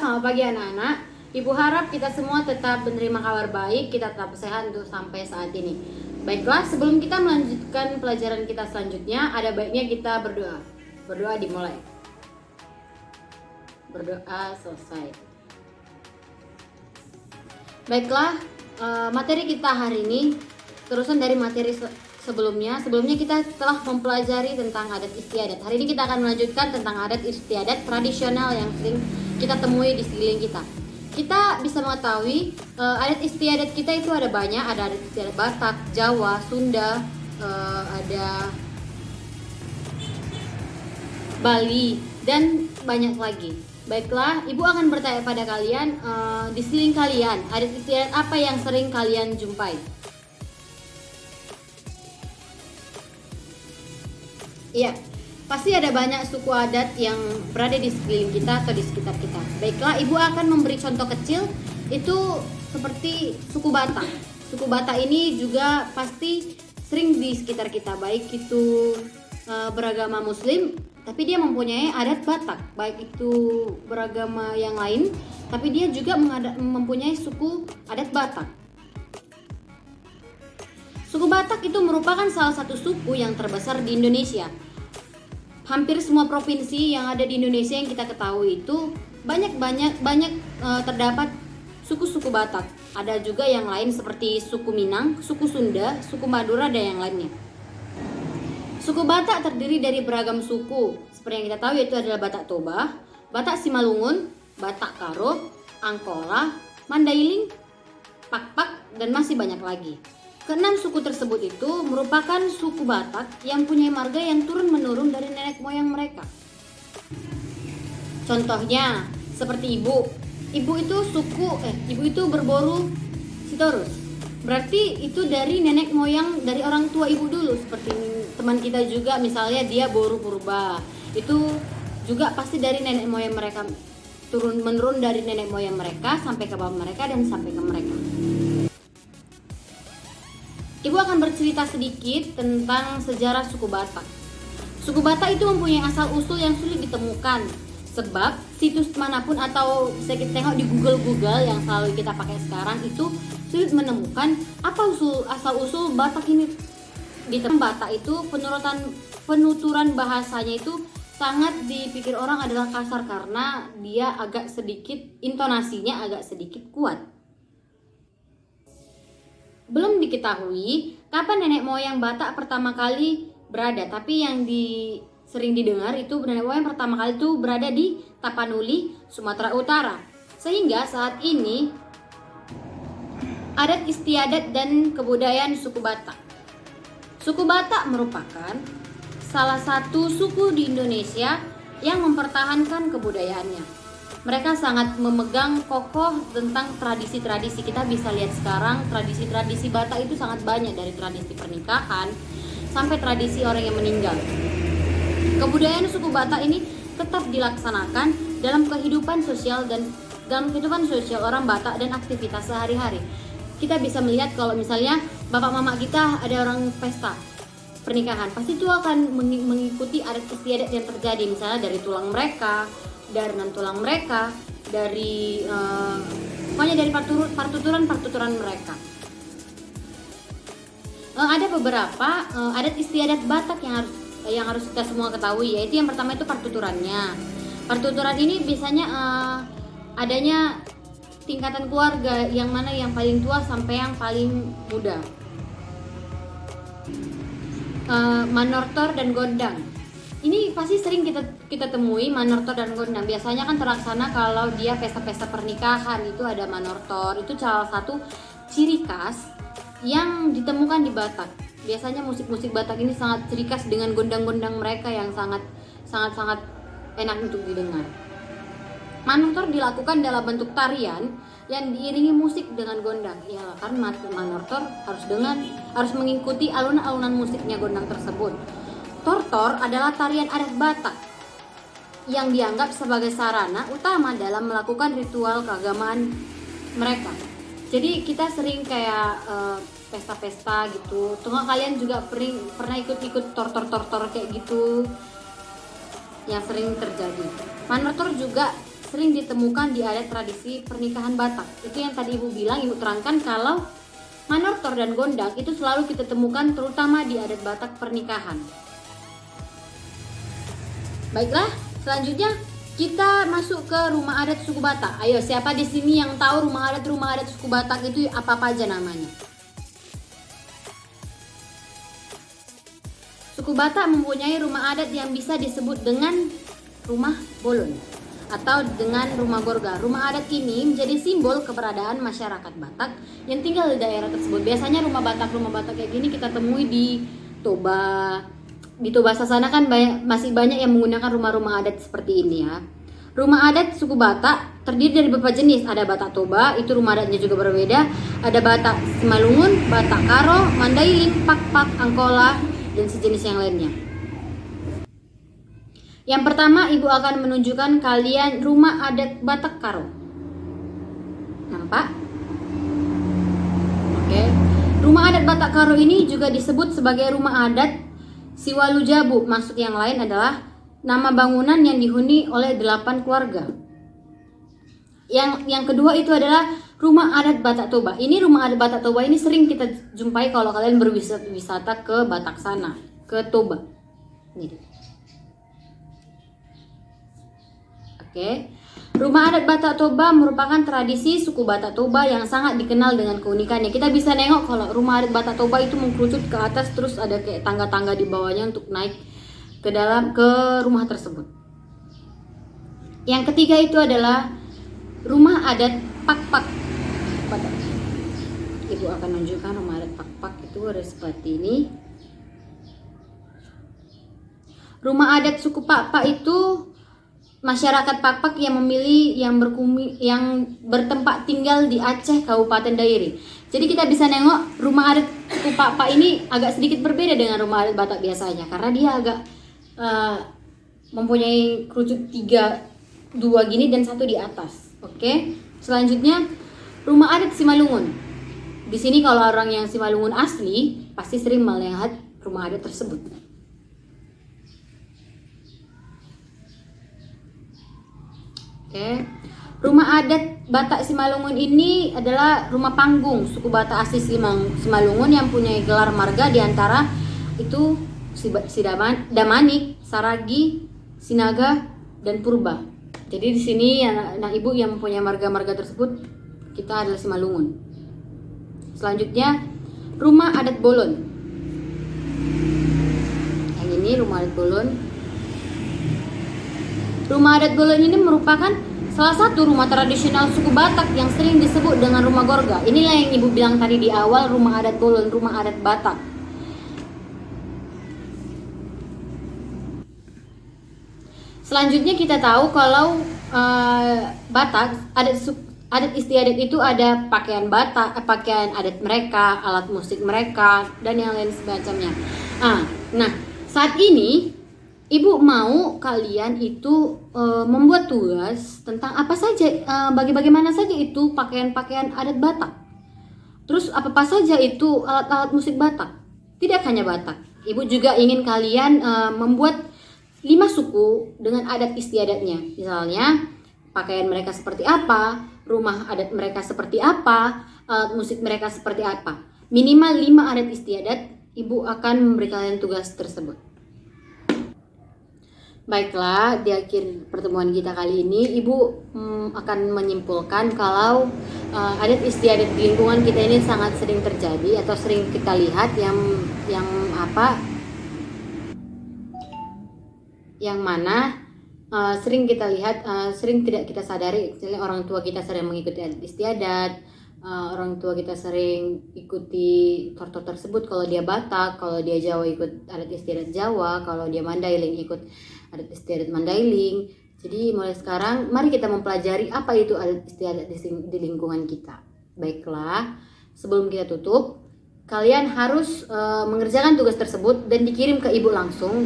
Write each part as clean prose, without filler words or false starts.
selamat pagi anak-anak. Ibu harap kita semua tetap menerima kabar baik, kita tetap sehat untuk sampai saat ini. Baiklah, sebelum kita melanjutkan pelajaran kita selanjutnya, ada baiknya kita berdoa. Berdoa dimulai. Berdoa selesai. Baiklah, materi kita hari ini terusan dari materi sebelumnya. Sebelumnya kita telah mempelajari tentang adat istiadat. Hari ini kita akan melanjutkan tentang adat istiadat tradisional yang sering kita temui di sekeliling kita. Kita bisa mengetahui adat istiadat kita itu ada banyak. Ada adat istiadat Batak, Jawa, Sunda, ada Bali, dan banyak lagi. Baiklah, Ibu akan bertanya pada kalian, di sekeliling kalian adat istiadat apa yang sering kalian jumpai? Iya, pasti ada banyak suku adat yang berada di sekeliling kita atau di sekitar kita. Baiklah, Ibu akan memberi contoh kecil, itu seperti suku Batak. Suku Batak ini juga pasti sering di sekitar kita, baik itu beragama Muslim, tapi dia mempunyai adat Batak. Baik itu beragama yang lain, tapi dia juga mempunyai suku adat Batak. Suku Batak itu merupakan salah satu suku yang terbesar di Indonesia. Hampir semua provinsi yang ada di Indonesia yang kita ketahui itu banyak terdapat suku-suku Batak. Ada juga yang lain seperti suku Minang, suku Sunda, suku Madura, dan yang lainnya. Suku Batak terdiri dari beragam suku. Seperti yang kita tahu yaitu adalah Batak Toba, Batak Simalungun, Batak Karo, Angkola, Mandailing, Pakpak, dan masih banyak lagi. Keenam suku tersebut itu merupakan suku Batak yang punya marga yang turun-menurun dari nenek moyang mereka. Contohnya seperti Ibu itu berboru Sitorus. Berarti itu dari nenek moyang, dari orang tua Ibu dulu. Seperti teman kita juga misalnya dia boru purba. Itu juga pasti dari nenek moyang mereka, turun-menurun dari nenek moyang mereka sampai ke bawah mereka dan sampai ke mereka. Ibu akan bercerita sedikit tentang sejarah suku Batak. Suku Batak itu mempunyai asal-usul yang sulit ditemukan. Sebab situs manapun atau bisa kita tengok di Google yang selalu kita pakai sekarang itu sulit menemukan apa asal-usul Batak ini. Di tempat Batak itu penuturan bahasanya itu sangat dipikir orang adalah kasar karena dia agak sedikit, intonasinya agak sedikit kuat. Belum diketahui kapan nenek moyang Batak pertama kali berada, tapi yang sering didengar itu nenek moyang pertama kali itu berada di Tapanuli, Sumatera Utara. Sehingga saat ini adat istiadat dan kebudayaan suku Batak. Suku Batak merupakan salah satu suku di Indonesia yang mempertahankan kebudayaannya. Mereka sangat memegang kokoh tentang tradisi-tradisi. Kita bisa lihat sekarang tradisi-tradisi Batak itu sangat banyak, dari tradisi pernikahan sampai tradisi orang yang meninggal. Kebudayaan suku Batak ini tetap dilaksanakan dalam kehidupan sosial orang Batak dan aktivitas sehari-hari. Kita bisa melihat kalau misalnya bapak mama kita ada orang pesta pernikahan, pasti itu akan mengikuti adat istiadat yang terjadi, misalnya dari tulang mereka, dari tulang mereka, dari pokoknya dari partuturan mereka. Ada beberapa adat istiadat Batak yang harus kita semua ketahui, yaitu yang pertama itu partuturannya. Partuturan ini biasanya adanya tingkatan keluarga, yang mana yang paling tua sampai yang paling muda. Manortor dan gondang. Ini pasti sering kita temui manortor dan gondang. Biasanya kan terlaksana kalau dia pesta-pesta pernikahan, itu ada manortor. Itu salah satu ciri khas yang ditemukan di Batak. Biasanya musik-musik Batak ini sangat ciri khas dengan gondang-gondang mereka yang sangat enak untuk didengar. Manortor dilakukan dalam bentuk tarian yang diiringi musik dengan gondang. Ya, kan manortor harus mengikuti alunan-alunan musiknya gondang tersebut. Tortor adalah tarian adat Batak yang dianggap sebagai sarana utama dalam melakukan ritual keagamaan mereka. Jadi kita sering kayak pesta-pesta gitu. Tunggu kalian juga pernah ikut tortor kayak gitu yang sering terjadi. Manortor juga sering ditemukan di adat tradisi pernikahan Batak. Itu yang tadi Ibu bilang, Ibu terangkan kalau manortor dan gondang itu selalu kita temukan terutama di adat Batak pernikahan. Baiklah, selanjutnya kita masuk ke rumah adat suku Batak. Ayo, siapa di sini yang tahu rumah adat suku Batak itu apa aja namanya? Suku Batak mempunyai rumah adat yang bisa disebut dengan rumah bolon atau dengan rumah gorga. Rumah adat ini menjadi simbol keberadaan masyarakat Batak yang tinggal di daerah tersebut. Biasanya rumah Batak kayak gini kita temui di Toba. Di Toba Sasana kan masih banyak yang menggunakan rumah-rumah adat seperti ini ya. Rumah adat suku Batak terdiri dari beberapa jenis. Ada Batak Toba, itu rumah adatnya juga berbeda. Ada Batak Simalungun, Batak Karo, Mandailing, Pak, Angkola, dan sejenis yang lainnya. Yang pertama, Ibu akan menunjukkan kalian rumah adat Batak Karo. Nampak? Oke. Rumah adat Batak Karo ini juga disebut sebagai rumah adat Siwalujabu. Maksud yang lain adalah nama bangunan yang dihuni oleh 8 keluarga. Yang kedua itu adalah rumah adat Batak Toba. Ini rumah adat Batak Toba ini sering kita jumpai kalau kalian berwisata ke Batak sana, ke Toba. Ini. Oke. Rumah adat Batak Toba merupakan tradisi suku Batak Toba yang sangat dikenal dengan keunikannya. Kita bisa nengok kalau rumah adat Batak Toba itu mengkerucut ke atas, terus ada kayak tangga-tangga di bawahnya untuk naik ke rumah tersebut. Yang ketiga itu adalah rumah adat Pak. Ibu akan menunjukkan rumah adat Pak itu ada seperti ini. Rumah adat suku Pak itu masyarakat Pak yang memilih yang bertempat tinggal di Aceh, Kabupaten Dairi. Jadi kita bisa nengok rumah adat suku Pak ini agak sedikit berbeda dengan rumah adat Batak biasanya, karena dia agak mempunyai kerucut 2 gini dan 1 di atas. Oke. Selanjutnya rumah adat Simalungun. Di sini kalau orang yang Simalungun asli pasti sering melihat rumah adat tersebut. Oke. Rumah adat Batak Simalungun ini adalah rumah panggung suku Batak asli Simalungun yang punya gelar marga di antara itu Damanik, Saragi, Sinaga, dan Purba. Jadi di sini anak ibu yang mempunyai marga-marga tersebut kita adalah Simalungun. Selanjutnya rumah adat Bolon. Yang ini rumah adat Bolon. Rumah adat Bolon ini merupakan salah satu rumah tradisional suku Batak yang sering disebut dengan rumah gorga. Inilah yang ibu bilang tadi di awal, rumah adat Bolon, rumah adat Batak. Selanjutnya kita tahu kalau Batak adat istiadat itu ada pakaian Batak, pakaian adat mereka, alat musik mereka, dan yang lain semacamnya. Nah saat ini Ibu mau kalian itu membuat tugas tentang apa saja, bagaimana saja itu pakaian-pakaian adat Batak. Terus apa saja itu alat-alat musik Batak. Tidak hanya Batak. Ibu juga ingin kalian membuat 5 suku dengan adat istiadatnya. Misalnya pakaian mereka seperti apa, rumah adat mereka seperti apa, alat musik mereka seperti apa. Minimal 5 adat istiadat. Ibu akan memberi kalian tugas tersebut. Baiklah, di akhir pertemuan kita kali ini Ibu akan menyimpulkan kalau adat istiadat di lingkungan kita ini sangat sering terjadi atau sering kita lihat yang mana sering kita lihat, sering tidak kita sadari. Misalnya orang tua kita sering mengikuti adat istiadat, orang tua kita sering ikuti tortor tersebut. Kalau dia Batak, kalau dia Jawa ikut adat istiadat Jawa, kalau dia Mandailing ikut adat istiadat Mandailing. Jadi mulai sekarang mari kita mempelajari apa itu adat istiadat di lingkungan kita. Baiklah, sebelum kita tutup, kalian harus mengerjakan tugas tersebut dan dikirim ke Ibu langsung.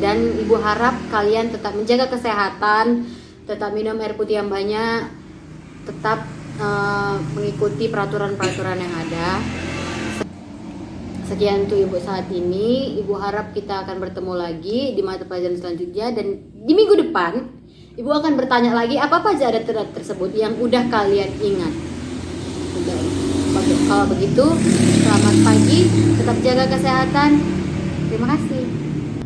Dan Ibu harap kalian tetap menjaga kesehatan, tetap minum air putih yang banyak, tetap mengikuti peraturan-peraturan yang ada. Sekian untuk Ibu saat ini. Ibu harap kita akan bertemu lagi di mata pelajaran selanjutnya, dan di minggu depan Ibu akan bertanya lagi apa aja adat tersebut yang udah kalian ingat. Udah. Kalau begitu, selamat pagi, tetap jaga kesehatan. Terima kasih.